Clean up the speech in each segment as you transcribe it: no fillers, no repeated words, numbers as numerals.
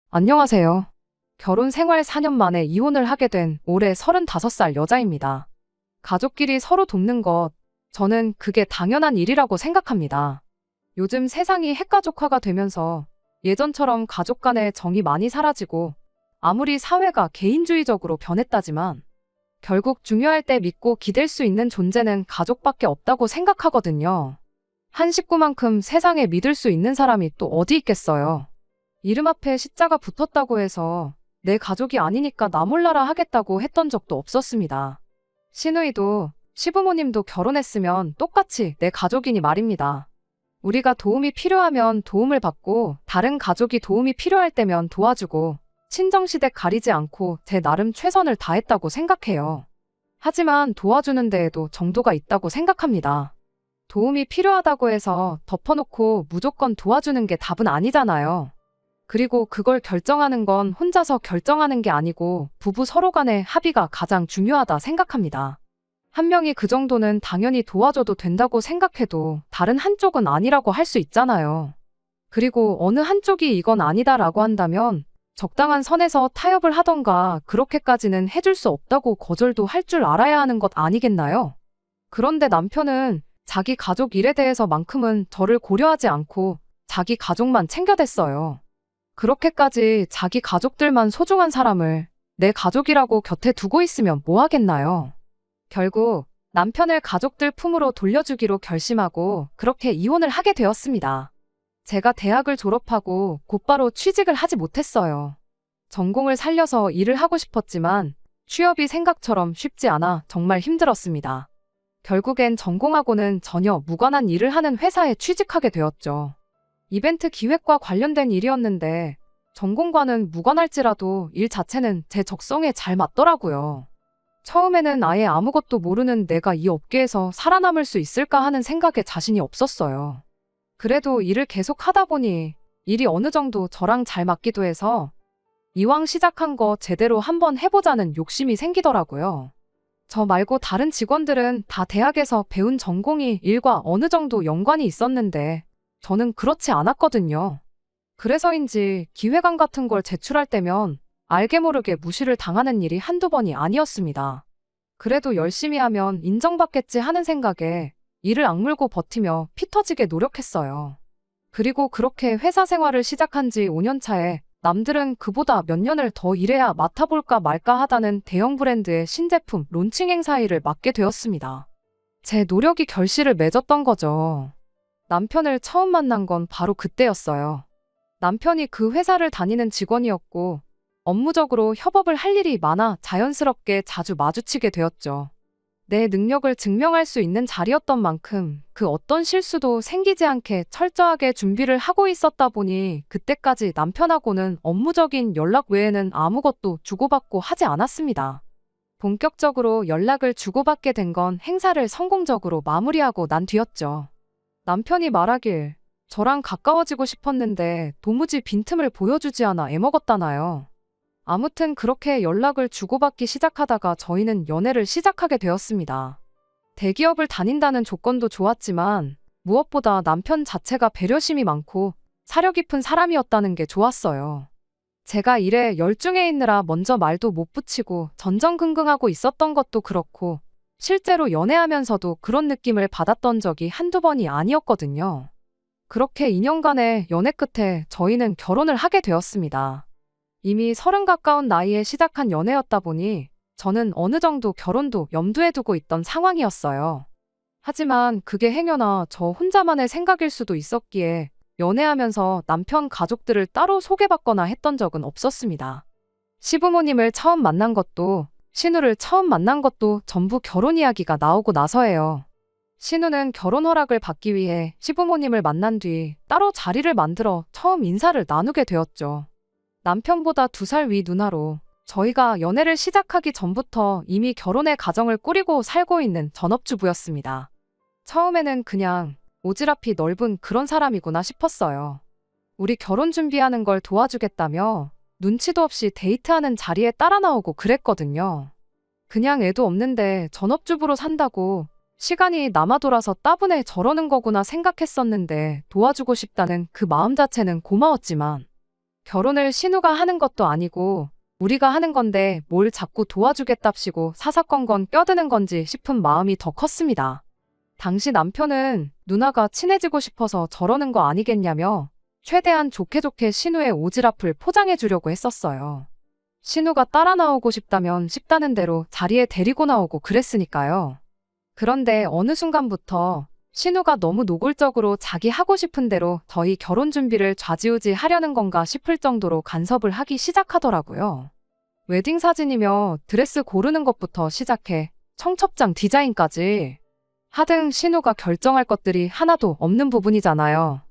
안녕하세요. 결혼 생활 4년 만에 이혼을 하게 된 올해 35살 여자입니다. 가족끼리 서로 돕는 것, 저는 그게 당연한 일이라고 생각합니다. 요즘 세상이 핵가족화가 되면서 예전처럼 가족 간의 정이 많이 사라지고 아무리 사회가 개인주의적으로 변했다지만 결국 중요할 때 믿고 기댈 수 있는 존재는 가족밖에 없다고 생각하거든요. 한 식구만큼 세상에 믿을 수 있는 사람이 또 어디 있겠어요. 이름 앞에 시자가 붙었다고 해서 내 가족이 아니니까 나 몰라라 하겠다고 했던 적도 없었습니다. 시누이도 시부모님도 결혼했으면 똑같이 내 가족이니 말입니다. 우리가 도움이 필요하면 도움을 받고 다른 가족이 도움이 필요할 때면 도와주고 친정시댁 가리지 않고 제 나름 최선을 다했다고 생각해요. 하지만 도와주는 데에도 정도가 있다고 생각합니다. 도움이 필요하다고 해서 덮어놓고 무조건 도와주는 게 답은 아니잖아요. 그리고 그걸 결정하는 건 혼자서 결정하는 게 아니고 부부 서로 간의 합의가 가장 중요하다 생각합니다. 한 명이 그 정도는 당연히 도와줘도 된다고 생각해도 다른 한쪽은 아니라고 할 수 있잖아요. 그리고 어느 한쪽이 이건 아니다라고 한다면 적당한 선에서 타협을 하던가 그렇게까지는 해줄 수 없다고 거절도 할 줄 알아야 하는 것 아니겠나요? 그런데 남편은 자기 가족 일에 대해서만큼은 저를 고려하지 않고 자기 가족만 챙겨댔어요. 그렇게까지 자기 가족들만 소중한 사람을 내 가족이라고 곁에 두고 있으면 뭐 하겠나요? 결국 남편을 가족들 품으로 돌려주기로 결심하고 그렇게 이혼을 하게 되었습니다. 제가 대학을 졸업하고 곧바로 취직을 하지 못했어요. 전공을 살려서 일을 하고 싶었지만 취업이 생각처럼 쉽지 않아 정말 힘들었습니다. 결국엔 전공하고는 전혀 무관한 일을 하는 회사에 취직하게 되었죠. 이벤트 기획과 관련된 일이었는데 전공과는 무관할지라도 일 자체는 제 적성에 잘 맞더라고요. 처음에는 아예 아무것도 모르는 내가 이 업계에서 살아남을 수 있을까 하는 생각에 자신이 없었어요. 그래도 일을 계속 하다 보니 일이 어느 정도 저랑 잘 맞기도 해서 이왕 시작한 거 제대로 한번 해보자는 욕심이 생기더라고요. 저 말고 다른 직원들은 다 대학에서 배운 전공이 일과 어느 정도 연관이 있었는데 저는 그렇지 않았거든요. 그래서인지 기획안 같은 걸 제출할 때면 알게 모르게 무시를 당하는 일이 한두 번이 아니었습니다. 그래도 열심히 하면 인정받겠지 하는 생각에 이를 악물고 버티며 피 터지게 노력했어요. 그리고 그렇게 회사 생활을 시작한 지 5년 차에 남들은 그보다 몇 년을 더 일해야 맡아볼까 말까 하다는 대형 브랜드의 신제품 론칭 행사 일을 맡게 되었습니다. 제 노력이 결실을 맺었던 거죠. 남편을 처음 만난 건 바로 그때였어요. 남편이 그 회사를 다니는 직원이었고 업무적으로 협업을 할 일이 많아 자연스럽게 자주 마주치게 되었죠. 내 능력을 증명할 수 있는 자리였던 만큼 그 어떤 실수도 생기지 않게 철저하게 준비를 하고 있었다 보니 그때까지 남편하고는 업무적인 연락 외에는 아무것도 주고받고 하지 않았습니다. 본격적으로 연락을 주고받게 된 건 행사를 성공적으로 마무리하고 난 뒤였죠. 남편이 말하길 저랑 가까워지고 싶었는데 도무지 빈틈을 보여주지 않아 애먹었다나요. 아무튼 그렇게 연락을 주고받기 시작하다가 저희는 연애를 시작하게 되었습니다. 대기업을 다닌다는 조건도 좋았지만 무엇보다 남편 자체가 배려심이 많고 사려 깊은 사람이었다는 게 좋았어요. 제가 일에 열중해 있느라 먼저 말도 못 붙이고 전전긍긍하고 있었던 것도 그렇고 실제로 연애하면서도 그런 느낌을 받았던 적이 한두 번이 아니었거든요. 그렇게 2년간의 연애 끝에 저희는 결혼을 하게 되었습니다. 이미 30 가까운 나이에 시작한 연애였다 보니 저는 어느 정도 결혼도 염두에 두고 있던 상황이었어요. 하지만 그게 행여나 저 혼자만의 생각일 수도 있었기에 연애하면서 남편 가족들을 따로 소개받거나 했던 적은 없었습니다. 시부모님을 처음 만난 것도 신우를 처음 만난 것도 전부 결혼 이야기가 나오고 나서예요. 신우는 결혼 허락을 받기 위해 시부모님을 만난 뒤 따로 자리를 만들어 처음 인사를 나누게 되었죠. 남편보다 2살 위 누나로 저희가 연애를 시작하기 전부터 이미 결혼의 가정을 꾸리고 살고 있는 전업주부였습니다. 처음에는 그냥 오지랖이 넓은 그런 사람이구나 싶었어요. 우리 결혼 준비하는 걸 도와주겠다며 눈치도 없이 데이트하는 자리에 따라 나오고 그랬거든요. 그냥 애도 없는데 전업주부로 산다고 시간이 남아 돌아서 따분해 저러는 거구나 생각했었는데 도와주고 싶다는 그 마음 자체는 고마웠지만 결혼을 신우가 하는 것도 아니고 우리가 하는 건데 뭘 자꾸 도와주겠답시고 사사건건 껴드는 건지 싶은 마음이 더 컸습니다. 당시 남편은 누나가 친해지고 싶어서 저러는 거 아니겠냐며 최대한 좋게 좋게 신우의 오지랖을 포장해 주려고 했었어요. 신우가 따라 나오고 싶다면 싶다는 대로 자리에 데리고 나오고 그랬으니까요. 그런데 어느 순간부터 신우가 너무 노골적으로 자기 하고 싶은 대로 저희 결혼 준비를 좌지우지 하려는 건가 싶을 정도로 간섭을 하기 시작하더라고요. 웨딩 사진이며 드레스 고르는 것부터 시작해 청첩장 디자인까지 하등 신우가 결정할 것들이 하나도 없는 부분이잖아요.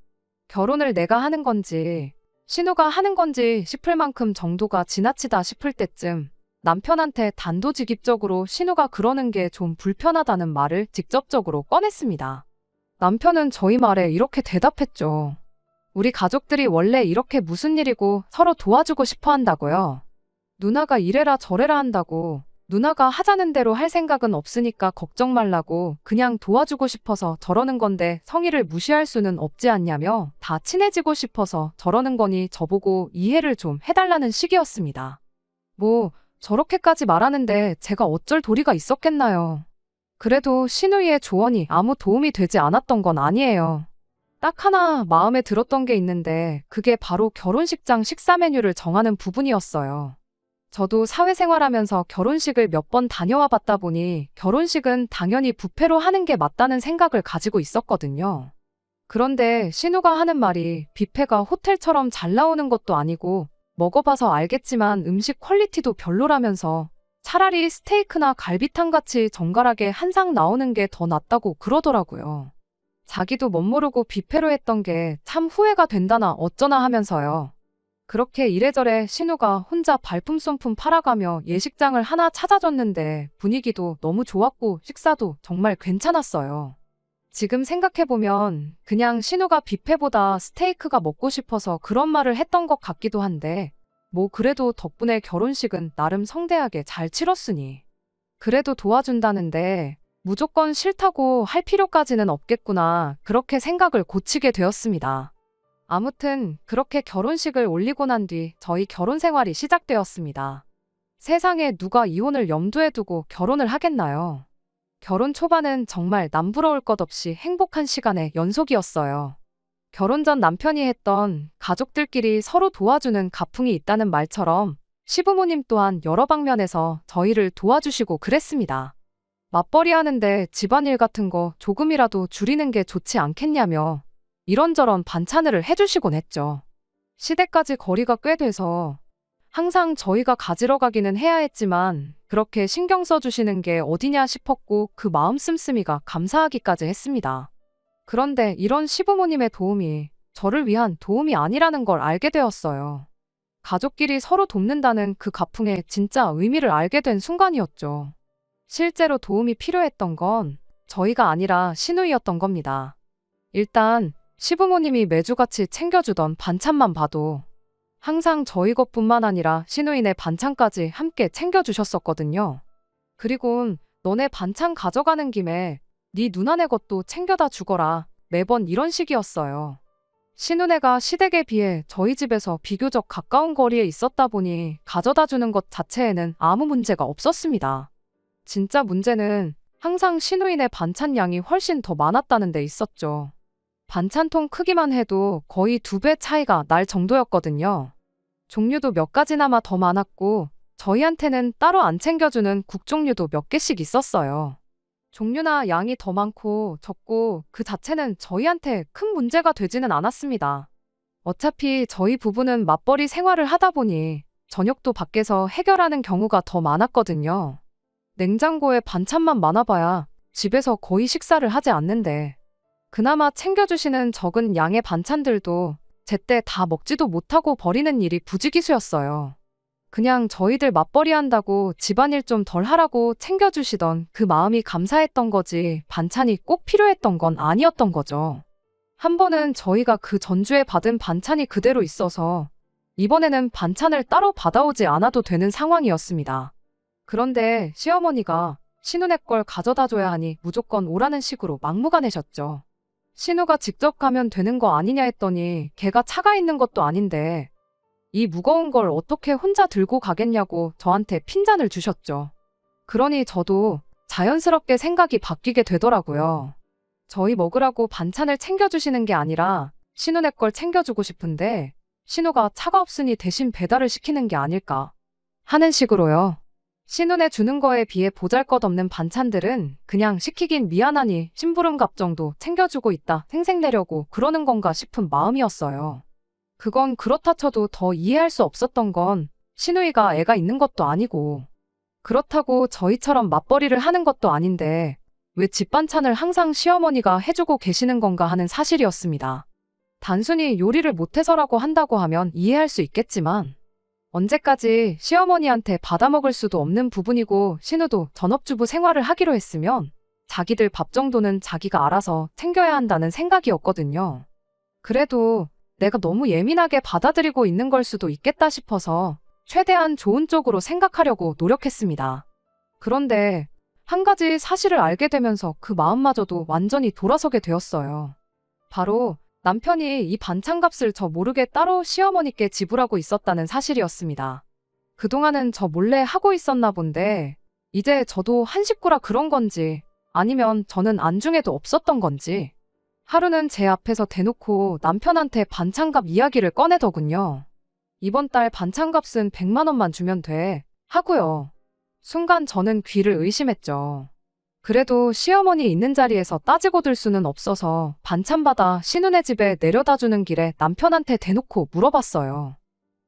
결혼을 내가 하는 건지 신우가 하는 건지 싶을 만큼 정도가 지나치다 싶을 때쯤 남편한테 단도직입적으로 신우가 그러는 게 좀 불편하다는 말을 직접적으로 꺼냈습니다. 남편은 저희 말에 이렇게 대답했죠. 우리 가족들이 원래 이렇게 무슨 일이고 서로 도와주고 싶어 한다고요. 누나가 이래라 저래라 한다고 누나가 하자는 대로 할 생각은 없으니까 걱정 말라고 그냥 도와주고 싶어서 저러는 건데 성의를 무시할 수는 없지 않냐며 다 친해지고 싶어서 저러는 거니 저보고 이해를 좀 해달라는 식이었습니다. 뭐 저렇게까지 말하는데 제가 어쩔 도리가 있었겠나요. 그래도 신우이의 조언이 아무 도움이 되지 않았던 건 아니에요. 딱 하나 마음에 들었던 게 있는데 그게 바로 결혼식장 식사 메뉴를 정하는 부분이었어요. 저도 사회생활하면서 결혼식을 몇 번 다녀와 봤다 보니 결혼식은 당연히 뷔페로 하는 게 맞다는 생각을 가지고 있었거든요. 그런데 신우가 하는 말이 뷔페가 호텔처럼 잘 나오는 것도 아니고 먹어봐서 알겠지만 음식 퀄리티도 별로라면서 차라리 스테이크나 갈비탕 같이 정갈하게 한 상 나오는 게 더 낫다고 그러더라고요. 자기도 멋모르고 뷔페로 했던 게 참 후회가 된다나 어쩌나 하면서요. 그렇게 이래저래 신우가 혼자 발품손품 팔아가며 예식장을 하나 찾아줬는데 분위기도 너무 좋았고 식사도 정말 괜찮았어요. 지금 생각해보면 그냥 신우가 뷔페보다 스테이크가 먹고 싶어서 그런 말을 했던 것 같기도 한데 뭐 그래도 덕분에 결혼식은 나름 성대하게 잘 치렀으니 그래도 도와준다는데 무조건 싫다고 할 필요까지는 없겠구나 그렇게 생각을 고치게 되었습니다. 아무튼 그렇게 결혼식을 올리고 난 뒤 저희 결혼 생활이 시작되었습니다. 세상에 누가 이혼을 염두에 두고 결혼을 하겠나요? 결혼 초반은 정말 남부러울 것 없이 행복한 시간의 연속이었어요. 결혼 전 남편이 했던 가족들끼리 서로 도와주는 가풍이 있다는 말처럼 시부모님 또한 여러 방면에서 저희를 도와주시고 그랬습니다. 맞벌이 하는데 집안일 같은 거 조금이라도 줄이는 게 좋지 않겠냐며 이런저런 반찬을 해주시곤 했죠. 시댁까지 거리가 꽤 돼서 항상 저희가 가지러 가기는 해야 했지만 그렇게 신경 써주시는 게 어디냐 싶었고 그 마음 씀씀이가 감사하기까지 했습니다. 그런데 이런 시부모님의 도움이 저를 위한 도움이 아니라는 걸 알게 되었어요. 가족끼리 서로 돕는다는 그 가풍의 진짜 의미를 알게 된 순간이었죠. 실제로 도움이 필요했던 건 저희가 아니라 신우이였던 겁니다. 일단 시부모님이 매주같이 챙겨주던 반찬만 봐도 항상 저희 것뿐만 아니라 시누이네 반찬까지 함께 챙겨주셨었거든요. 그리곤 너네 반찬 가져가는 김에 네 누나네 것도 챙겨다 주거라 매번 이런 식이었어요. 시누네가 시댁에 비해 저희 집에서 비교적 가까운 거리에 있었다 보니 가져다 주는 것 자체에는 아무 문제가 없었습니다. 진짜 문제는 항상 시누이네 반찬 양이 훨씬 더 많았다는 데 있었죠. 반찬통 크기만 해도 거의 2배 차이가 날 정도였거든요. 종류도 몇 가지나마 더 많았고 저희한테는 따로 안 챙겨주는 국 종류도 몇 개씩 있었어요. 종류나 양이 더 많고 적고 그 자체는 저희한테 큰 문제가 되지는 않았습니다. 어차피 저희 부부는 맞벌이 생활을 하다 보니 저녁도 밖에서 해결하는 경우가 더 많았거든요. 냉장고에 반찬만 많아봐야 집에서 거의 식사를 하지 않는데 그나마 챙겨주시는 적은 양의 반찬들도 제때 다 먹지도 못하고 버리는 일이 부지기수였어요. 그냥 저희들 맞벌이 한다고 집안일 좀 덜 하라고 챙겨주시던 그 마음이 감사했던 거지 반찬이 꼭 필요했던 건 아니었던 거죠. 한 번은 저희가 그 전주에 받은 반찬이 그대로 있어서 이번에는 반찬을 따로 받아오지 않아도 되는 상황이었습니다. 그런데 시어머니가 신우네 걸 가져다 줘야 하니 무조건 오라는 식으로 막무가내셨죠. 신우가 직접 가면 되는 거 아니냐 했더니 걔가 차가 있는 것도 아닌데 이 무거운 걸 어떻게 혼자 들고 가겠냐고 저한테 핀잔을 주셨죠. 그러니 저도 자연스럽게 생각이 바뀌게 되더라고요. 저희 먹으라고 반찬을 챙겨주시는 게 아니라 신우네 걸 챙겨주고 싶은데 신우가 차가 없으니 대신 배달을 시키는 게 아닐까 하는 식으로요. 신우네 주는 거에 비해 보잘것없는 반찬들은 그냥 시키긴 미안하니 심부름값 정도 챙겨주고 있다 생색내려고 그러는 건가 싶은 마음이었어요. 그건 그렇다 쳐도 더 이해할 수 없었던 건 신우이가 애가 있는 것도 아니고 그렇다고 저희처럼 맞벌이를 하는 것도 아닌데 왜 집 반찬을 항상 시어머니가 해주고 계시는 건가 하는 사실이었습니다. 단순히 요리를 못해서라고 한다고 하면 이해할 수 있겠지만 언제까지 시어머니한테 받아먹을 수도 없는 부분이고 신우도 전업주부 생활을 하기로 했으면 자기들 밥 정도는 자기가 알아서 챙겨야 한다는 생각이었거든요. 그래도 내가 너무 예민하게 받아들이고 있는 걸 수도 있겠다 싶어서 최대한 좋은 쪽으로 생각하려고 노력했습니다. 그런데 한 가지 사실을 알게 되면서 그 마음마저도 완전히 돌아서게 되었어요. 바로 남편이 이 반찬값을 저 모르게 따로 시어머니께 지불하고 있었다는 사실이었습니다. 그동안은 저 몰래 하고 있었나 본데 이제 저도 한 식구라 그런 건지 아니면 저는 안중에도 없었던 건지 하루는 제 앞에서 대놓고 남편한테 반찬값 이야기를 꺼내더군요. 이번 달 반찬값은 100만 원만 주면 돼 하고요. 순간 저는 귀를 의심했죠. 그래도 시어머니 있는 자리에서 따지고 들 수는 없어서 반찬 받아 신우네 집에 내려다주는 길에 남편한테 대놓고 물어봤어요.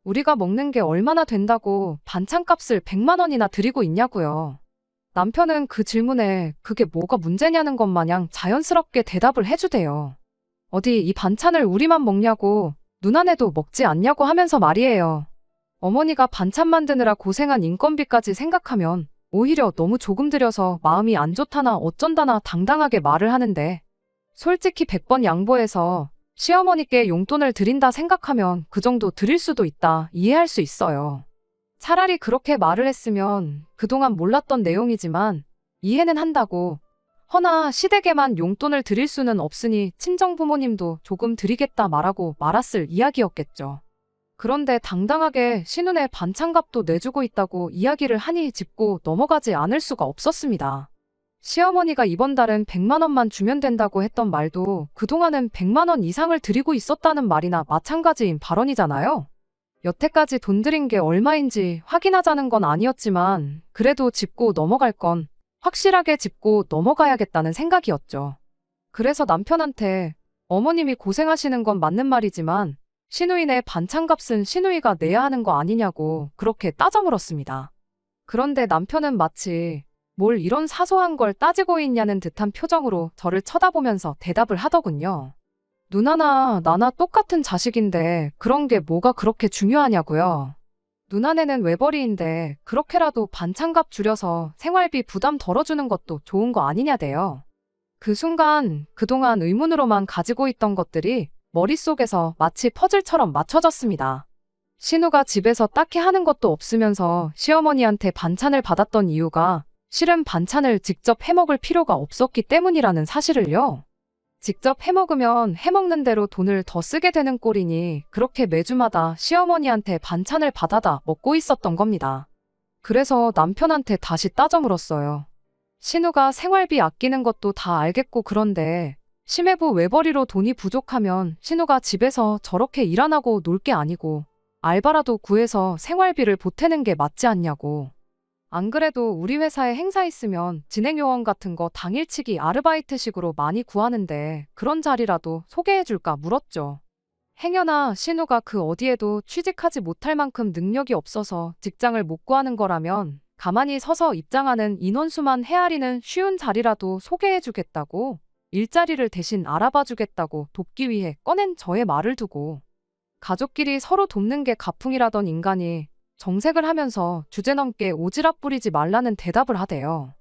우리가 먹는 게 얼마나 된다고 반찬값을 100만 원이나 드리고 있냐고요. 남편은 그 질문에 그게 뭐가 문제냐는 것 마냥 자연스럽게 대답을 해주대요. 어디 이 반찬을 우리만 먹냐고 누나네도 먹지 않냐고 하면서 말이에요. 어머니가 반찬 만드느라 고생한 인건비까지 생각하면 오히려 너무 조금 들여서 마음이 안 좋다나 어쩐다나 당당하게 말을 하는데 솔직히 100번 양보해서 시어머니께 용돈을 드린다 생각하면 그 정도 드릴 수도 있다 이해할 수 있어요. 차라리 그렇게 말을 했으면 그동안 몰랐던 내용이지만 이해는 한다고 허나 시댁에만 용돈을 드릴 수는 없으니 친정부모님도 조금 드리겠다 말하고 말았을 이야기였겠죠. 그런데 당당하게 신우네 반찬값도 내주고 있다고 이야기를 하니 짚고 넘어가지 않을 수가 없었습니다. 시어머니가 이번 달은 100만 원만 주면 된다고 했던 말도 그동안은 100만 원 이상을 드리고 있었다는 말이나 마찬가지인 발언이잖아요. 여태까지 돈 들인 게 얼마인지 확인하자는 건 아니었지만 그래도 짚고 넘어갈 건 확실하게 짚고 넘어가야겠다는 생각이었죠. 그래서 남편한테 어머님이 고생하시는 건 맞는 말이지만 시누이네 반찬값은 시누이가 내야 하는 거 아니냐고 그렇게 따져 물었습니다. 그런데 남편은 마치 뭘 이런 사소한 걸 따지고 있냐는 듯한 표정으로 저를 쳐다보면서 대답을 하더군요. 누나나 나나 똑같은 자식인데 그런 게 뭐가 그렇게 중요하냐고요. 누나네는 외벌이인데 그렇게라도 반찬값 줄여서 생활비 부담 덜어주는 것도 좋은 거 아니냐대요. 그 순간 그동안 의문으로만 가지고 있던 것들이 머릿속에서 마치 퍼즐처럼 맞춰졌습니다. 신우가 집에서 딱히 하는 것도 없으면서 시어머니한테 반찬을 받았던 이유가 실은 반찬을 직접 해먹을 필요가 없었기 때문이라는 사실을요. 직접 해먹으면 해먹는 대로 돈을 더 쓰게 되는 꼴이니 그렇게 매주마다 시어머니한테 반찬을 받아다 먹고 있었던 겁니다. 그래서 남편한테 다시 따져 물었어요. 신우가 생활비 아끼는 것도 다 알겠고 그런데 심해부 외벌이로 돈이 부족하면 신우가 집에서 저렇게 일 안 하고 놀 게 아니고 알바라도 구해서 생활비를 보태는 게 맞지 않냐고. 안 그래도 우리 회사에 행사 있으면 진행요원 같은 거 당일치기 아르바이트식으로 많이 구하는데 그런 자리라도 소개해줄까 물었죠. 행여나 신우가 그 어디에도 취직하지 못할 만큼 능력이 없어서 직장을 못 구하는 거라면 가만히 서서 입장하는 인원수만 헤아리는 쉬운 자리라도 소개해주겠다고 일자리를 대신 알아봐주겠다고 돕기 위해 꺼낸 저의 말을 두고 가족끼리 서로 돕는 게 가풍이라던 인간이 정색을 하면서 주제넘게 오지랖 부리지 말라는 대답을 하대요.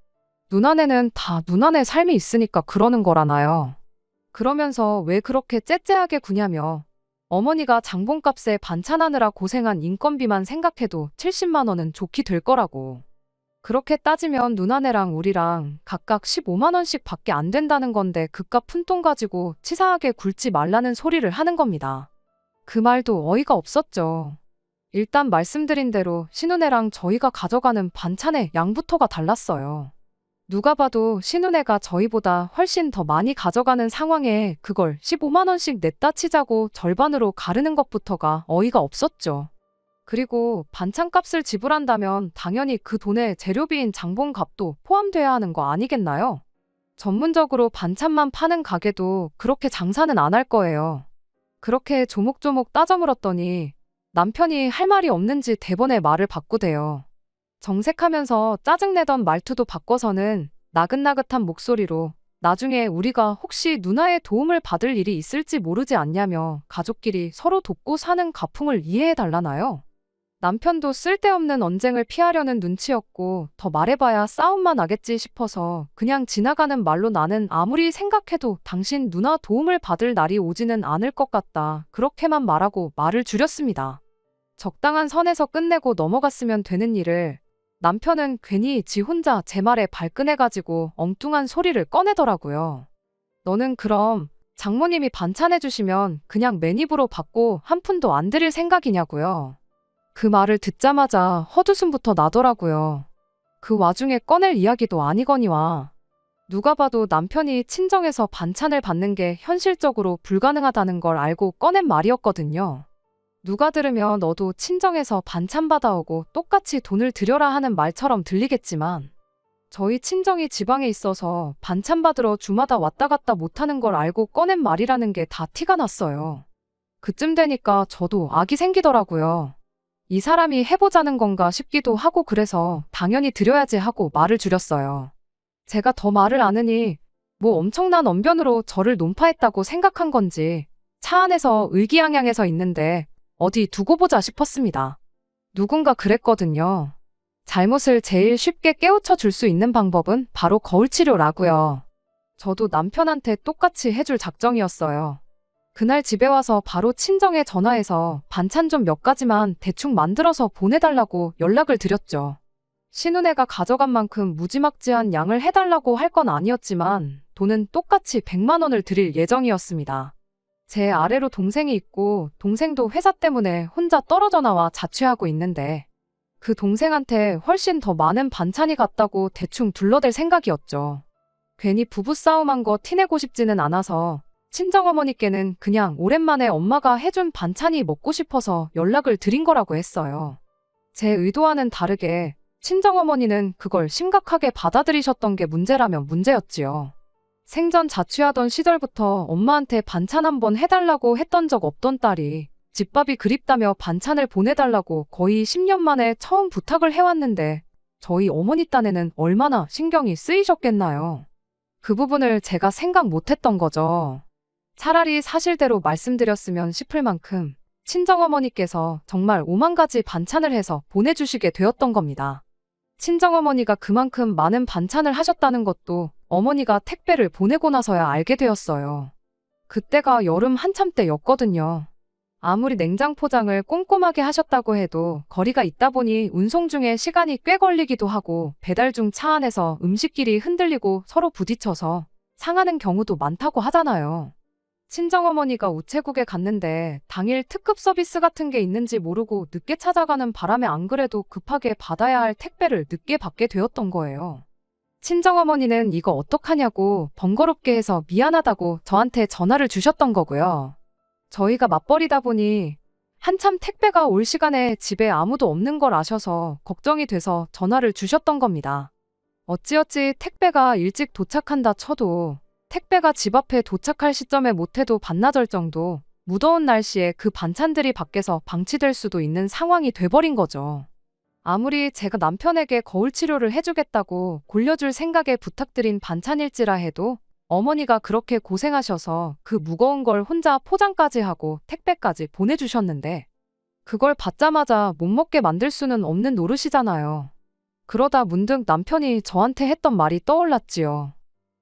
누나네는 다 누나네 삶이 있으니까 그러는 거라나요. 그러면서 왜 그렇게 째째하게 구냐며 어머니가 장본값에 반찬하느라 고생한 인건비만 생각해도 70만 원은 좋게 될 거라고. 그렇게 따지면 누나네랑 우리랑 각각 15만 원씩 밖에 안 된다는 건데 그깟 푼돈 가지고 치사하게 굴지 말라는 소리를 하는 겁니다. 그 말도 어이가 없었죠. 일단 말씀드린 대로 신우네랑 저희가 가져가는 반찬의 양부터가 달랐어요. 누가 봐도 신우네가 저희보다 훨씬 더 많이 가져가는 상황에 그걸 15만 원씩 냈다 치자고 절반으로 가르는 것부터가 어이가 없었죠. 그리고 반찬값을 지불한다면 당연히 그 돈에 재료비인 장본값도 포함돼야 하는 거 아니겠나요? 전문적으로 반찬만 파는 가게도 그렇게 장사는 안 할 거예요. 그렇게 조목조목 따져 물었더니 남편이 할 말이 없는지 대번에 말을 바꾸대요. 정색하면서 짜증내던 말투도 바꿔서는 나긋나긋한 목소리로 나중에 우리가 혹시 누나의 도움을 받을 일이 있을지 모르지 않냐며 가족끼리 서로 돕고 사는 가풍을 이해해달라나요? 남편도 쓸데없는 언쟁을 피하려는 눈치였고 더 말해봐야 싸움만 나겠지 싶어서 그냥 지나가는 말로 나는 아무리 생각해도 당신 누나 도움을 받을 날이 오지는 않을 것 같다. 그렇게만 말하고 말을 줄였습니다. 적당한 선에서 끝내고 넘어갔으면 되는 일을 남편은 괜히 지 혼자 제 말에 발끈해가지고 엉뚱한 소리를 꺼내더라고요. 너는 그럼 장모님이 반찬해주시면 그냥 맨입으로 받고 한 푼도 안 드릴 생각이냐고요. 그 말을 듣자마자 헛웃음부터 나더라고요. 그 와중에 꺼낼 이야기도 아니거니와 누가 봐도 남편이 친정에서 반찬을 받는 게 현실적으로 불가능하다는 걸 알고 꺼낸 말이었거든요. 누가 들으면 너도 친정에서 반찬 받아오고 똑같이 돈을 들여라 하는 말처럼 들리겠지만 저희 친정이 지방에 있어서 반찬 받으러 주마다 왔다 갔다 못하는 걸 알고 꺼낸 말이라는 게 다 티가 났어요. 그쯤 되니까 저도 악이 생기더라고요. 이 사람이 해보자는 건가 싶기도 하고 그래서 당연히 드려야지 하고 말을 줄였어요. 제가 더 말을 안 하니 뭐 엄청난 언변으로 저를 논파했다고 생각한 건지 차 안에서 의기양양해서 있는데 어디 두고 보자 싶었습니다. 누군가 그랬거든요. 잘못을 제일 쉽게 깨우쳐 줄 수 있는 방법은 바로 거울치료라고요. 저도 남편한테 똑같이 해줄 작정이었어요. 그날 집에 와서 바로 친정에 전화해서 반찬 좀 몇 가지만 대충 만들어서 보내달라고 연락을 드렸죠. 신우네가 가져간 만큼 무지막지한 양을 해달라고 할 건 아니었지만 돈은 똑같이 100만 원을 드릴 예정이었습니다. 제 아래로 동생이 있고 동생도 회사 때문에 혼자 떨어져 나와 자취하고 있는데 그 동생한테 훨씬 더 많은 반찬이 갔다고 대충 둘러댈 생각이었죠. 괜히 부부싸움한 거 티내고 싶지는 않아서 친정어머니께는 그냥 오랜만에 엄마가 해준 반찬이 먹고 싶어서 연락을 드린 거라고 했어요. 제 의도와는 다르게 친정어머니는 그걸 심각하게 받아들이셨던 게 문제라면 문제였지요. 생전 자취하던 시절부터 엄마한테 반찬 한번 해달라고 했던 적 없던 딸이 집밥이 그립다며 반찬을 보내달라고 거의 10년 만에 처음 부탁을 해왔는데 저희 어머니 딴에는 얼마나 신경이 쓰이셨겠나요? 그 부분을 제가 생각 못했던 거죠. 차라리 사실대로 말씀드렸으면 싶을 만큼 친정어머니께서 정말 5만 가지 반찬을 해서 보내주시게 되었던 겁니다. 친정어머니가 그만큼 많은 반찬을 하셨다는 것도 어머니가 택배를 보내고 나서야 알게 되었어요. 그때가 여름 한참 때였거든요. 아무리 냉장 포장을 꼼꼼하게 하셨다고 해도 거리가 있다 보니 운송 중에 시간이 꽤 걸리기도 하고 배달 중 차 안에서 음식끼리 흔들리고 서로 부딪혀서 상하는 경우도 많다고 하잖아요. 친정어머니가 우체국에 갔는데 당일 특급 서비스 같은 게 있는지 모르고 늦게 찾아가는 바람에 안 그래도 급하게 받아야 할 택배를 늦게 받게 되었던 거예요. 친정어머니는 이거 어떡하냐고 번거롭게 해서 미안하다고 저한테 전화를 주셨던 거고요. 저희가 맞벌이다 보니 한참 택배가 올 시간에 집에 아무도 없는 걸 아셔서 걱정이 돼서 전화를 주셨던 겁니다. 어찌어찌 택배가 일찍 도착한다 쳐도 택배가 집 앞에 도착할 시점에 못해도 반나절 정도 무더운 날씨에 그 반찬들이 밖에서 방치될 수도 있는 상황이 돼버린 거죠. 아무리 제가 남편에게 거울 치료를 해주겠다고 골려줄 생각에 부탁드린 반찬일지라 해도 어머니가 그렇게 고생하셔서 그 무거운 걸 혼자 포장까지 하고 택배까지 보내주셨는데 그걸 받자마자 못 먹게 만들 수는 없는 노릇이잖아요. 그러다 문득 남편이 저한테 했던 말이 떠올랐지요.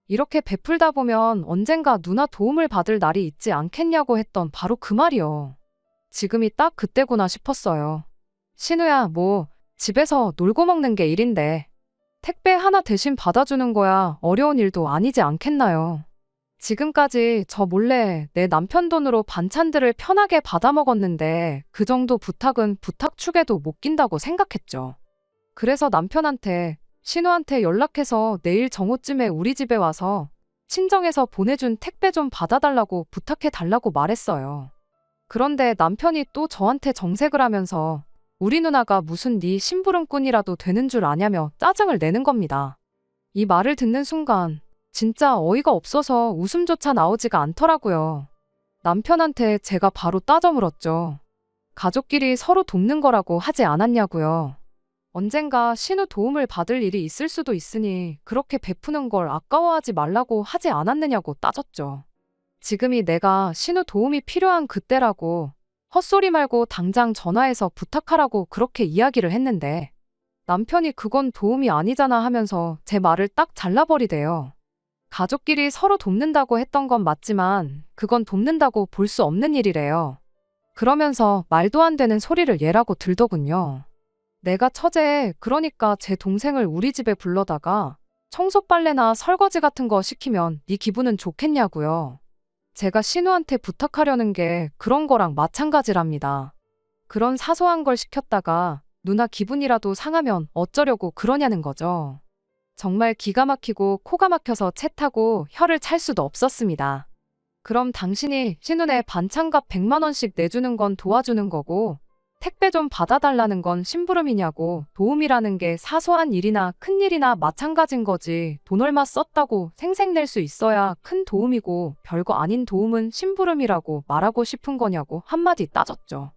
이렇게 베풀다 보면 언젠가 누나 도움을 받을 날이 있지 않겠냐고 했던 바로 그 말이요. 지금이 딱 그때구나 싶었어요. 신우야, 뭐 집에서 놀고 먹는 게 일인데 택배 하나 대신 받아주는 거야 어려운 일도 아니지 않겠나요? 지금까지 저 몰래 내 남편 돈으로 반찬들을 편하게 받아 먹었는데 그 정도 부탁은 부탁축에도 못 낀다고 생각했죠. 그래서 남편한테, 신우한테 연락해서 내일 정오쯤에 우리 집에 와서 친정에서 보내준 택배 좀 받아달라고 부탁해 달라고 말했어요. 그런데 남편이 또 저한테 정색을 하면서 우리 누나가 무슨 네 심부름꾼이라도 되는 줄 아냐며 짜증을 내는 겁니다. 이 말을 듣는 순간 진짜 어이가 없어서 웃음조차 나오지가 않더라고요. 남편한테 제가 바로 따져 물었죠. 가족끼리 서로 돕는 거라고 하지 않았냐고요. 언젠가 신우 도움을 받을 일이 있을 수도 있으니 그렇게 베푸는 걸 아까워하지 말라고 하지 않았느냐고 따졌죠. 지금이 내가 신우 도움이 필요한 그때라고 헛소리 말고 당장 전화해서 부탁하라고 그렇게 이야기를 했는데 남편이 그건 도움이 아니잖아 하면서 제 말을 딱 잘라버리대요. 가족끼리 서로 돕는다고 했던 건 맞지만 그건 돕는다고 볼 수 없는 일이래요. 그러면서 말도 안 되는 소리를 얘라고 들더군요. 내가 처제, 그러니까 제 동생을 우리 집에 불러다가 청소 빨래나 설거지 같은 거 시키면 네 기분은 좋겠냐고요. 제가 신우한테 부탁하려는 게 그런 거랑 마찬가지랍니다. 그런 사소한 걸 시켰다가 누나 기분이라도 상하면 어쩌려고 그러냐는 거죠. 정말 기가 막히고 코가 막혀서 채 타고 혀를 찰 수도 없었습니다. 그럼 당신이 신우네 반찬값 100만 원씩 내주는 건 도와주는 거고 택배 좀 받아달라는 건 심부름이냐고. 도움이라는 게 사소한 일이나 큰 일이나 마찬가지인 거지. 돈 얼마 썼다고 생색낼 수 있어야 큰 도움이고 별거 아닌 도움은 심부름이라고 말하고 싶은 거냐고 한마디 따졌죠.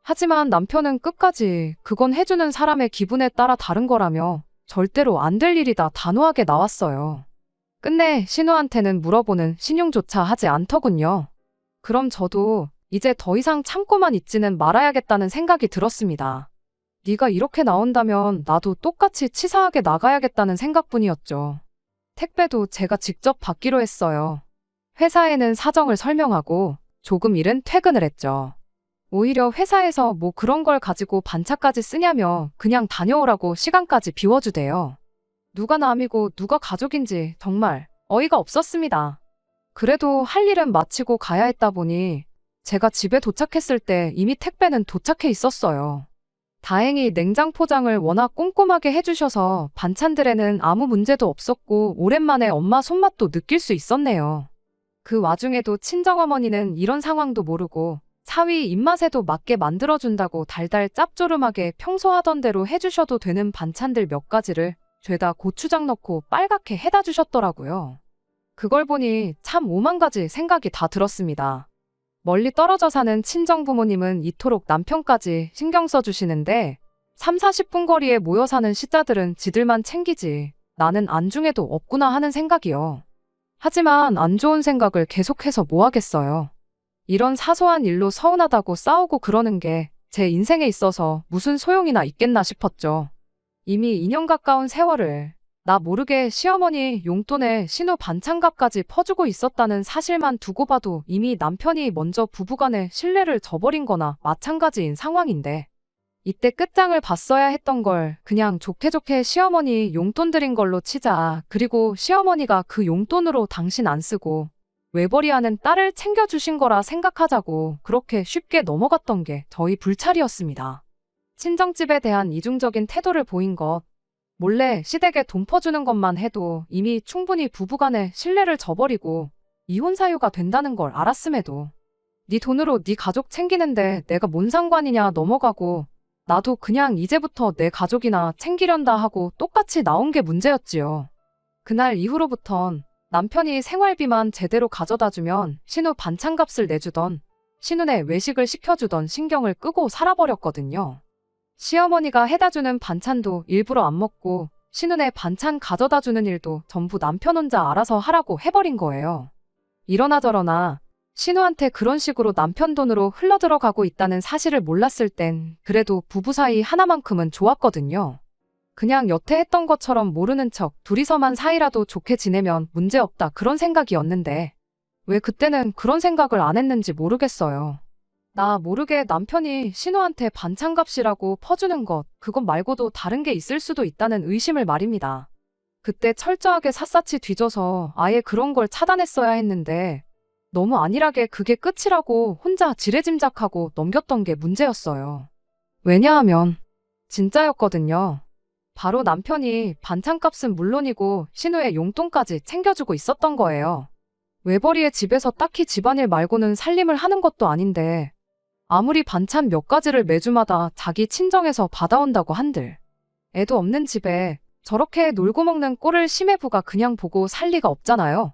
하지만 남편은 끝까지 그건 해주는 사람의 기분에 따라 다른 거라며 절대로 안 될 일이다 단호하게 나왔어요. 끝내 신우한테는 물어보는 신용조차 하지 않더군요. 그럼 저도 이제 더 이상 참고만 있지는 말아야겠다는 생각이 들었습니다. 네가 이렇게 나온다면 나도 똑같이 치사하게 나가야겠다는 생각뿐이었죠. 택배도 제가 직접 받기로 했어요. 회사에는 사정을 설명하고 조금 일은 퇴근을 했죠. 오히려 회사에서 뭐 그런 걸 가지고 반차까지 쓰냐며 그냥 다녀오라고 시간까지 비워주대요. 누가 남이고 누가 가족인지 정말 어이가 없었습니다. 그래도 할 일은 마치고 가야 했다 보니 제가 집에 도착했을 때 이미 택배는 도착해 있었어요. 다행히 냉장 포장을 워낙 꼼꼼하게 해주셔서 반찬들에는 아무 문제도 없었고 오랜만에 엄마 손맛도 느낄 수 있었네요. 그 와중에도 친정어머니는 이런 상황도 모르고 사위 입맛에도 맞게 만들어준다고 달달 짭조름하게 평소 하던 대로 해주셔도 되는 반찬들 몇 가지를 죄다 고추장 넣고 빨갛게 해다 주셨더라고요. 그걸 보니 참 오만 가지 생각이 다 들었습니다. 멀리 떨어져 사는 친정 부모님은 이토록 남편까지 신경 써주시는데 3, 40분 거리에 모여 사는 시자들은 지들만 챙기지 나는 안중에도 없구나 하는 생각이요. 하지만 안 좋은 생각을 계속해서 뭐 하겠어요. 이런 사소한 일로 서운하다고 싸우고 그러는 게 제 인생에 있어서 무슨 소용이나 있겠나 싶었죠. 이미 2년 가까운 세월을 나 모르게 시어머니 용돈에 신우 반찬값까지 퍼주고 있었다는 사실만 두고 봐도 이미 남편이 먼저 부부간의 신뢰를 저버린 거나 마찬가지인 상황인데 이때 끝장을 봤어야 했던 걸 그냥 좋게 좋게 시어머니 용돈 드린 걸로 치자. 그리고 시어머니가 그 용돈으로 당신 안 쓰고 외벌이하는 딸을 챙겨주신 거라 생각하자고 그렇게 쉽게 넘어갔던 게 저희 불찰이었습니다. 친정집에 대한 이중적인 태도를 보인 것, 몰래 시댁에 돈 퍼주는 것만 해도 이미 충분히 부부간의 신뢰를 저버리고 이혼 사유가 된다는 걸 알았음에도 네 돈으로 네 가족 챙기는데 내가 뭔 상관이냐 넘어가고 나도 그냥 이제부터 내 가족이나 챙기련다 하고 똑같이 나온 게 문제였지요. 그날 이후로부턴 남편이 생활비만 제대로 가져다주면 신우 반찬값을 내주던 신우네 외식을 시켜주던 신경을 끄고 살아버렸거든요. 시어머니가 해다주는 반찬도 일부러 안 먹고 신우네 반찬 가져다주는 일도 전부 남편 혼자 알아서 하라고 해버린 거예요. 이러나 저러나 신우한테 그런 식으로 남편 돈으로 흘러들어가고 있다는 사실을 몰랐을 땐 그래도 부부 사이 하나만큼은 좋았거든요. 그냥 여태 했던 것처럼 모르는 척 둘이서만 사이라도 좋게 지내면 문제없다 그런 생각이었는데 왜 그때는 그런 생각을 안 했는지 모르겠어요. 나 모르게 남편이 신우한테 반찬값이라고 퍼주는 것, 그것 말고도 다른 게 있을 수도 있다는 의심을 말입니다. 그때 철저하게 샅샅이 뒤져서 아예 그런 걸 차단했어야 했는데 너무 안일하게 그게 끝이라고 혼자 지레짐작하고 넘겼던 게 문제였어요. 왜냐하면 진짜였거든요. 바로 남편이 반찬값은 물론이고 신우의 용돈까지 챙겨주고 있었던 거예요. 외벌이의 집에서 딱히 집안일 말고는 살림을 하는 것도 아닌데 아무리 반찬 몇 가지를 매주마다 자기 친정에서 받아온다고 한들 애도 없는 집에 저렇게 놀고 먹는 꼴을 심해부가 그냥 보고 살 리가 없잖아요.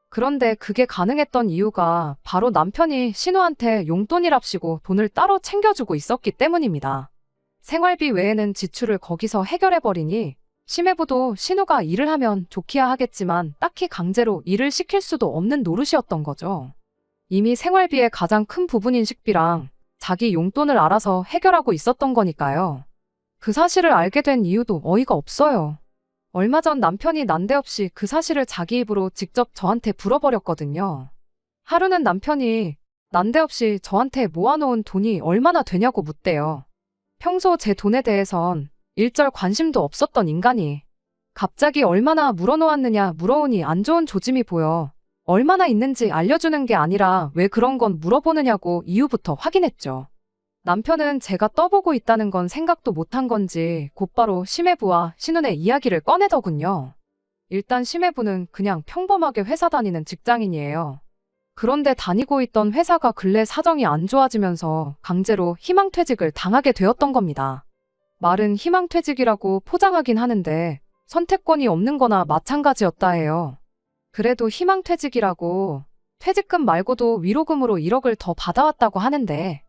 그런데 그게 가능했던 이유가 바로 남편이 신우한테 용돈이랍시고 돈을 따로 챙겨주고 있었기 때문입니다. 생활비 외에는 지출을 거기서 해결해버리니 심해부도 신우가 일을 하면 좋기야 하겠지만 딱히 강제로 일을 시킬 수도 없는 노릇이었던 거죠. 이미 생활비의 가장 큰 부분인 식비랑 자기 용돈을 알아서 해결하고 있었던 거니까요. 그 사실을 알게 된 이유도 어이가 없어요. 얼마 전 남편이 난데없이 그 사실을 자기 입으로 직접 저한테 물어버렸거든요. 하루는 남편이 난데없이 저한테 모아놓은 돈이 얼마나 되냐고 묻대요. 평소 제 돈에 대해선 일절 관심도 없었던 인간이 갑자기 얼마나 물어놓았느냐 물어오니 안 좋은 조짐이 보여 얼마나 있는지 알려주는 게 아니라 왜 그런 건 물어보느냐고 이유부터 확인했죠. 남편은 제가 떠보고 있다는 건 생각도 못한 건지 곧바로 심해부와 신혼의 이야기를 꺼내더군요. 일단 심해부는 그냥 평범하게 회사 다니는 직장인이에요. 그런데 다니고 있던 회사가 근래 사정이 안 좋아지면서 강제로 희망퇴직을 당하게 되었던 겁니다. 말은 희망퇴직이라고 포장하긴 하는데 선택권이 없는 거나 마찬가지였다 해요. 그래도 희망퇴직이라고 퇴직금 말고도 위로금으로 1억을 더 받아왔다고 하는데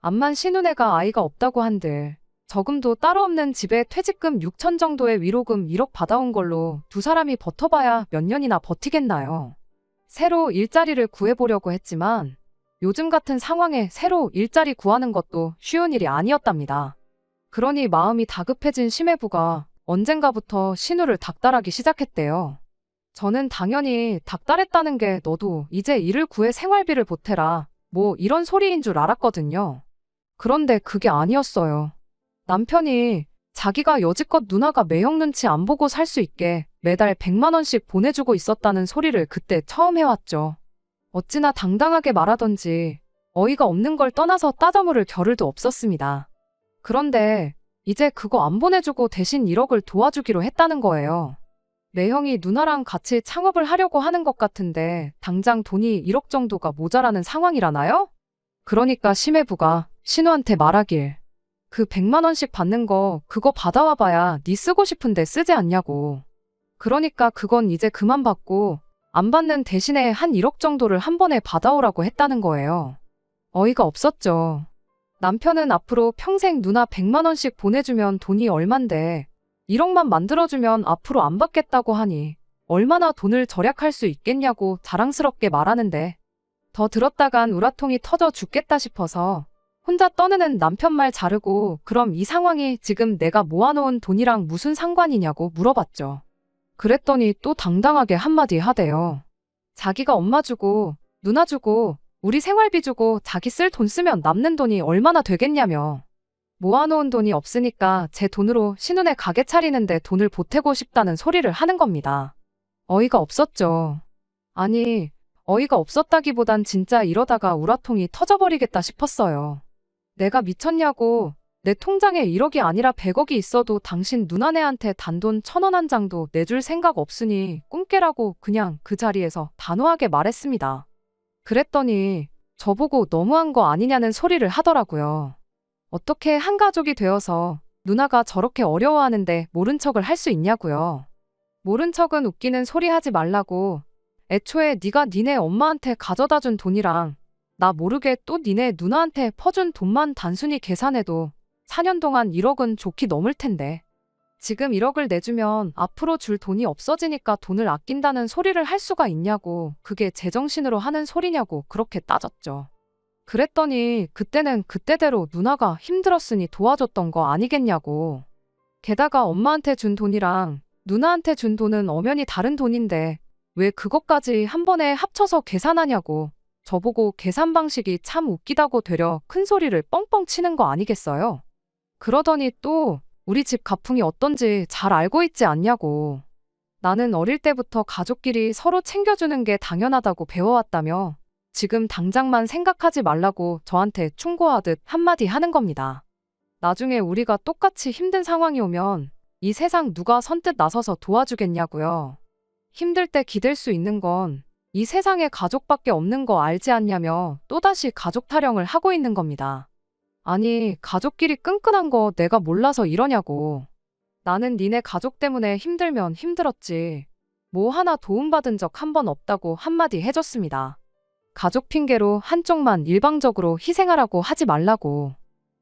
암만 신혼애가 아이가 없다고 한들 저금도 따로 없는 집에 퇴직금 6천 정도의 위로금 1억 받아온 걸로 두 사람이 버텨봐야 몇 년이나 버티겠나요. 새로 일자리를 구해보려고 했지만 요즘 같은 상황에 새로 일자리 구하는 것도 쉬운 일이 아니었답니다. 그러니 마음이 다급해진 심해부가 언젠가부터 신우를 닥달하기 시작했대요. 저는 당연히 닥달했다는 게 너도 이제 일을 구해 생활비를 보태라 뭐 이런 소리인 줄 알았거든요. 그런데 그게 아니었어요. 남편이 자기가 여지껏 누나가 매형 눈치 안 보고 살 수 있게 매달 100만 원씩 보내주고 있었다는 소리를 그때 처음 해왔죠. 어찌나 당당하게 말하던지 어이가 없는 걸 떠나서 따져 물을 겨를도 없었습니다. 그런데 이제 그거 안 보내주고 대신 1억을 도와주기로 했다는 거예요. 매형이 누나랑 같이 창업을 하려고 하는 것 같은데 당장 돈이 1억 정도가 모자라는 상황이라나요? 그러니까 심해부가 신우한테 말하길 그 100만 원씩 받는 거 그거 받아와 봐야 네 쓰고 싶은데 쓰지 않냐고. 그러니까 그건 이제 그만 받고 안 받는 대신에 한 1억 정도를 한 번에 받아오라고 했다는 거예요. 어이가 없었죠. 남편은 앞으로 평생 누나 100만 원씩 보내주면 돈이 얼만데 1억만 만들어주면 앞으로 안 받겠다고 하니 얼마나 돈을 절약할 수 있겠냐고 자랑스럽게 말하는데 더 들었다간 우라통이 터져 죽겠다 싶어서 혼자 떠드는 남편 말 자르고 그럼 이 상황이 지금 내가 모아놓은 돈이랑 무슨 상관이냐고 물어봤죠. 그랬더니 또 당당하게 한마디 하대요. 자기가 엄마 주고 누나 주고 우리 생활비 주고 자기 쓸 돈 쓰면 남는 돈이 얼마나 되겠냐며. 모아놓은 돈이 없으니까 제 돈으로 신혼에 가게 차리는데 돈을 보태고 싶다는 소리를 하는 겁니다. 어이가 없었죠. 아니, 어이가 없었다기보단 진짜 이러다가 우라통이 터져버리겠다 싶었어요. 내가 미쳤냐고. 내 통장에 1억이 아니라 100억이 있어도 당신 누나네한테 단돈 1,000원 한 장도 내줄 생각 없으니 꿈깨라고 그냥 그 자리에서 단호하게 말했습니다. 그랬더니 저보고 너무한 거 아니냐는 소리를 하더라고요. 어떻게 한 가족이 되어서 누나가 저렇게 어려워하는데 모른 척을 할 수 있냐고요. 모른 척은 웃기는 소리 하지 말라고. 애초에 네가 니네 엄마한테 가져다 준 돈이랑 나 모르게 또 니네 누나한테 퍼준 돈만 단순히 계산해도 4년 동안 1억은 좋게 넘을 텐데. 지금 1억을 내주면 앞으로 줄 돈이 없어지니까 돈을 아낀다는 소리를 할 수가 있냐고. 그게 제정신으로 하는 소리냐고 그렇게 따졌죠. 그랬더니 그때는 그때대로 누나가 힘들었으니 도와줬던 거 아니겠냐고. 게다가 엄마한테 준 돈이랑 누나한테 준 돈은 엄연히 다른 돈인데 왜 그것까지 한 번에 합쳐서 계산하냐고. 저보고 계산 방식이 참 웃기다고 되려 큰 소리를 뻥뻥 치는 거 아니겠어요? 그러더니 또 우리 집 가풍이 어떤지 잘 알고 있지 않냐고. 나는 어릴 때부터 가족끼리 서로 챙겨주는 게 당연하다고 배워왔다며 지금 당장만 생각하지 말라고 저한테 충고하듯 한마디 하는 겁니다. 나중에 우리가 똑같이 힘든 상황이 오면 이 세상 누가 선뜻 나서서 도와주겠냐고요. 힘들 때 기댈 수 있는 건 이 세상에 가족밖에 없는 거 알지 않냐며 또다시 가족 타령을 하고 있는 겁니다. 아니, 가족끼리 끈끈한 거 내가 몰라서 이러냐고. 나는 니네 가족 때문에 힘들면 힘들었지. 뭐 하나 도움받은 적 한 번 없다고 한마디 해줬습니다. 가족 핑계로 한쪽만 일방적으로 희생하라고 하지 말라고.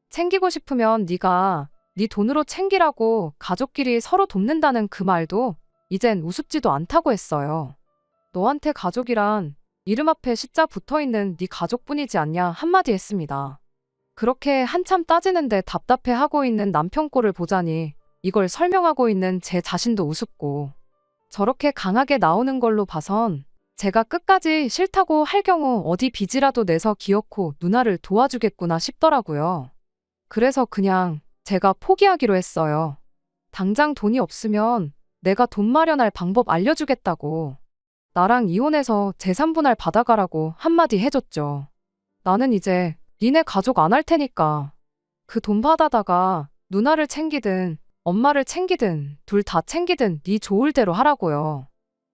챙기고 싶으면 네가 네 돈으로 챙기라고 가족끼리 서로 돕는다는 그 말도 이젠 우습지도 않다고 했어요. 너한테 가족이란 이름 앞에 시자 붙어있는 네 가족뿐이지 않냐 한마디 했습니다. 그렇게 한참 따지는데 답답해하고 있는 남편 꼴을 보자니 이걸 설명하고 있는 제 자신도 우습고, 저렇게 강하게 나오는 걸로 봐선 제가 끝까지 싫다고 할 경우 어디 빚이라도 내서 기어코 누나를 도와주겠구나 싶더라고요. 그래서 그냥 제가 포기하기로 했어요. 당장 돈이 없으면 내가 돈 마련할 방법 알려주겠다고. 나랑 이혼해서 재산 분할 받아가라고 한마디 해줬죠. 나는 이제 니네 가족 안 할 테니까 그 돈 받아다가 누나를 챙기든 엄마를 챙기든 둘 다 챙기든 네 좋을 대로 하라고요.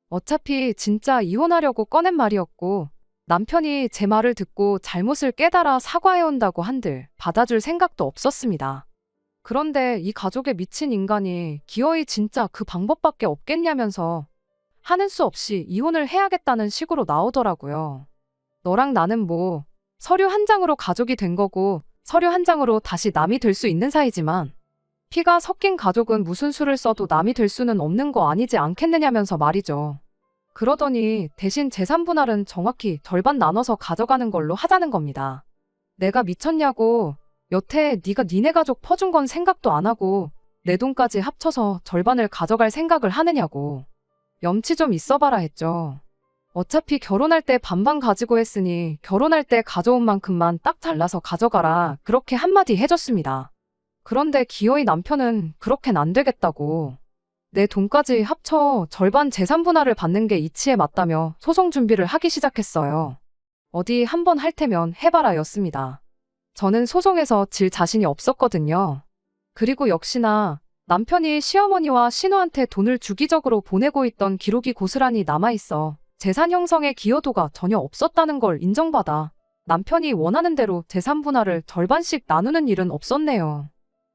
어차피 진짜 이혼하려고 꺼낸 말이었고 남편이 제 말을 듣고 잘못을 깨달아 사과해온다고 한들 받아줄 생각도 없었습니다. 그런데 이 가족에 미친 인간이 기어이 진짜 그 방법밖에 없겠냐면서 하는 수 없이 이혼을 해야겠다는 식으로 나오더라고요. 너랑 나는 뭐 서류 한 장으로 가족이 된 거고 서류 한 장으로 다시 남이 될 수 있는 사이지만 피가 섞인 가족은 무슨 수를 써도 남이 될 수는 없는 거 아니지 않겠느냐면서 말이죠. 그러더니 대신 재산 분할은 정확히 절반 나눠서 가져가는 걸로 하자는 겁니다. 내가 미쳤냐고. 여태 네가 니네 가족 퍼준 건 생각도 안 하고 내 돈까지 합쳐서 절반을 가져갈 생각을 하느냐고. 염치 좀 있어봐라 했죠. 어차피 결혼할 때 반반 가지고 했으니 결혼할 때 가져온 만큼만 딱 잘라서 가져가라 그렇게 한마디 해줬습니다. 그런데 기어이 남편은 그렇게는 안 되겠다고. 내 돈까지 합쳐 절반 재산 분할을 받는 게 이치에 맞다며 소송 준비를 하기 시작했어요. 어디 한번 할 테면 해봐라 였습니다. 저는 소송에서 질 자신이 없었거든요. 그리고 역시나 남편이 시어머니와 신우한테 돈을 주기적으로 보내고 있던 기록이 고스란히 남아있어 재산 형성에 기여도가 전혀 없었다는 걸 인정받아 남편이 원하는 대로 재산 분할을 절반씩 나누는 일은 없었네요.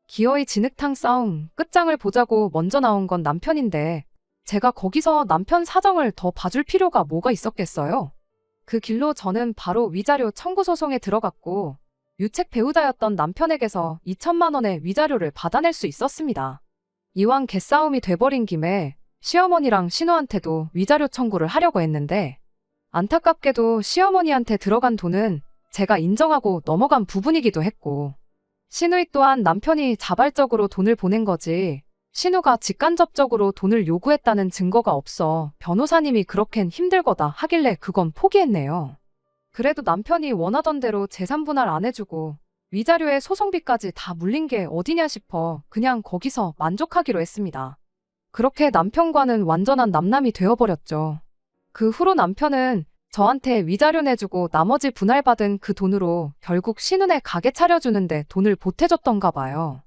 기어이 진흙탕 싸움 끝장을 보자고 먼저 나온 건 남편인데 제가 거기서 남편 사정을 더 봐줄 필요가 뭐가 있었겠어요? 그 길로 저는 바로 위자료 청구 소송에 들어갔고 유책 배우자였던 남편에게서 2천만 원의 위자료를 받아낼 수 있었습니다. 이왕 개싸움이 돼버린 김에 시어머니랑 신우한테도 위자료 청구를 하려고 했는데 안타깝게도 시어머니한테 들어간 돈은 제가 인정하고 넘어간 부분이기도 했고 신우이 또한 남편이 자발적으로 돈을 보낸 거지 신우가 직간접적으로 돈을 요구했다는 증거가 없어 변호사님이 그렇겐 힘들 거다 하길래 그건 포기했네요. 그래도 남편이 원하던 대로 재산 분할 안 해주고 위자료에 소송비까지 다 물린 게 어디냐 싶어 그냥 거기서 만족하기로 했습니다. 그렇게 남편과는 완전한 남남이 되어버렸죠. 그 후로 남편은 저한테 위자료 내주고 나머지 분할받은 그 돈으로 결국 신우네 가게 차려주는데 돈을 보태줬던가 봐요.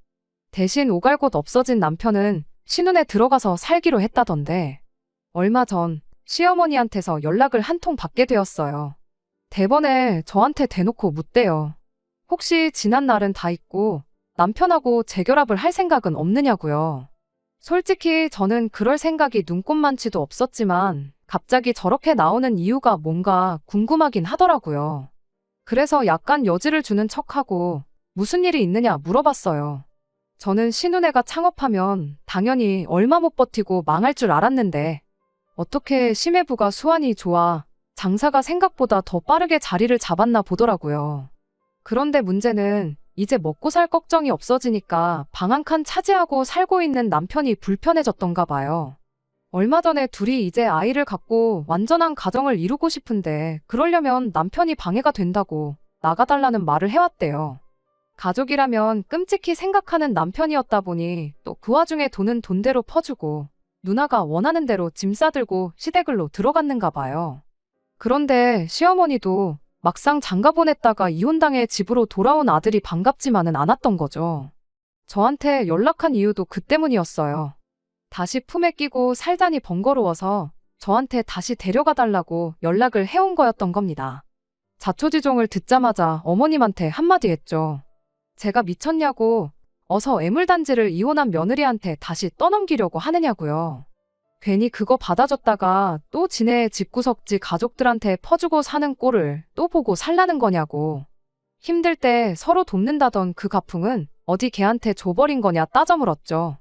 대신 오갈 곳 없어진 남편은 신우네 들어가서 살기로 했다던데 얼마 전 시어머니한테서 연락을 한 통 받게 되었어요. 대번에 저한테 대놓고 묻대요. 혹시 지난 날은 다 잊고 남편하고 재결합을 할 생각은 없느냐고요. 솔직히 저는 그럴 생각이 눈꼽만치도 없었지만 갑자기 저렇게 나오는 이유가 뭔가 궁금하긴 하더라고요. 그래서 약간 여지를 주는 척하고 무슨 일이 있느냐 물어봤어요. 저는 신우네가 창업하면 당연히 얼마 못 버티고 망할 줄 알았는데 어떻게 심해부가 수완이 좋아 장사가 생각보다 더 빠르게 자리를 잡았나 보더라고요. 그런데 문제는 이제 먹고 살 걱정이 없어지니까 방 한 칸 차지하고 살고 있는 남편이 불편해졌던가 봐요. 얼마 전에 둘이 이제 아이를 갖고 완전한 가정을 이루고 싶은데 그러려면 남편이 방해가 된다고 나가달라는 말을 해왔대요. 가족이라면 끔찍히 생각하는 남편이었다 보니 또 그 와중에 돈은 돈대로 퍼주고 누나가 원하는 대로 짐 싸들고 시댁을로 들어갔는가 봐요. 그런데 시어머니도 막상 장가 보냈다가 이혼당해 집으로 돌아온 아들이 반갑지만은 않았던 거죠. 저한테 연락한 이유도 그 때문이었어요. 다시 품에 끼고 살자니 번거로워서 저한테 다시 데려가 달라고 연락을 해온 거였던 겁니다. 자초지종을 듣자마자 어머님한테 한마디 했죠. 제가 미쳤냐고, 어서 애물단지를 이혼한 며느리한테 다시 떠넘기려고 하느냐고요. 괜히 그거 받아줬다가 또 지네 집구석지 가족들한테 퍼주고 사는 꼴을 또 보고 살라는 거냐고. 힘들 때 서로 돕는다던 그 가풍은 어디 걔한테 줘버린 거냐 따져 물었죠.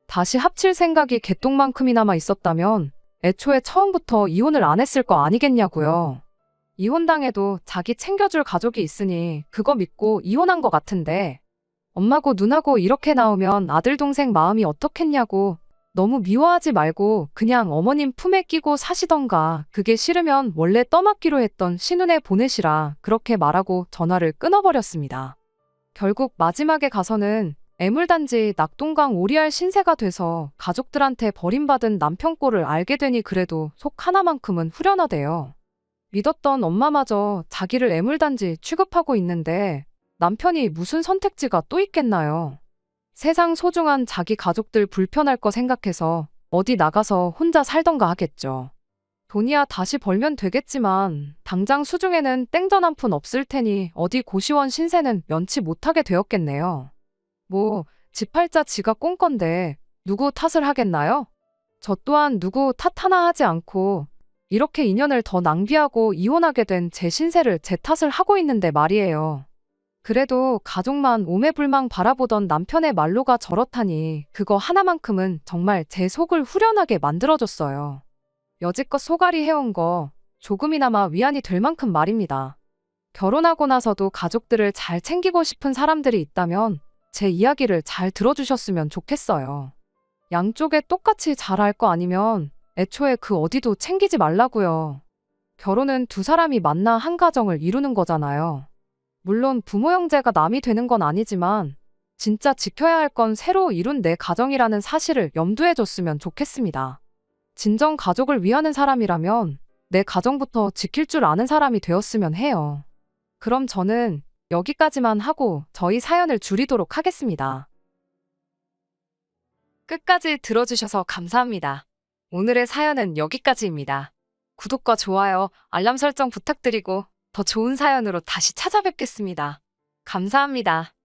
다시 합칠 생각이 개똥만큼이나마 있었다면 애초에 처음부터 이혼을 안 했을 거 아니겠냐고요. 이혼당해도 자기 챙겨줄 가족이 있으니 그거 믿고 이혼한 거 같은데 엄마고 누나고 이렇게 나오면 아들 동생 마음이 어떻겠냐고. 너무 미워하지 말고 그냥 어머님 품에 끼고 사시던가, 그게 싫으면 원래 떠맡기로 했던 신혼에 보내시라 그렇게 말하고 전화를 끊어버렸습니다. 결국 마지막에 가서는 애물단지 낙동강 오리알 신세가 돼서 가족들한테 버림받은 남편 꼴을 알게 되니 그래도 속 하나만큼은 후련하대요. 믿었던 엄마마저 자기를 애물단지 취급하고 있는데 남편이 무슨 선택지가 또 있겠나요? 세상 소중한 자기 가족들 불편할 거 생각해서 어디 나가서 혼자 살던가 하겠죠. 돈이야 다시 벌면 되겠지만 당장 수중에는 땡전 한 푼 없을 테니 어디 고시원 신세는 면치 못하게 되었겠네요. 뭐 지 팔자 지가 꼰 건데 누구 탓을 하겠나요? 저 또한 누구 탓 하나 하지 않고 이렇게 인연을 더 낭비하고 이혼하게 된 제 신세를 제 탓을 하고 있는데 말이에요. 그래도 가족만 오매불망 바라보던 남편의 말로가 저렇다니 그거 하나만큼은 정말 제 속을 후련하게 만들어줬어요. 여지껏 소갈이 해온 거 조금이나마 위안이 될 만큼 말입니다. 결혼하고 나서도 가족들을 잘 챙기고 싶은 사람들이 있다면 제 이야기를 잘 들어주셨으면 좋겠어요. 양쪽에 똑같이 잘할 거 아니면 애초에 그 어디도 챙기지 말라고요. 결혼은 두 사람이 만나 한 가정을 이루는 거잖아요. 물론 부모 형제가 남이 되는 건 아니지만 진짜 지켜야 할 건 새로 이룬 내 가정이라는 사실을 염두에 줬으면 좋겠습니다. 진정 가족을 위하는 사람이라면 내 가정부터 지킬 줄 아는 사람이 되었으면 해요. 그럼 저는 여기까지만 하고 저희 사연을 줄이도록 하겠습니다. 끝까지 들어주셔서 감사합니다. 오늘의 사연은 여기까지입니다. 구독과 좋아요, 알람 설정 부탁드리고 더 좋은 사연으로 다시 찾아뵙겠습니다. 감사합니다.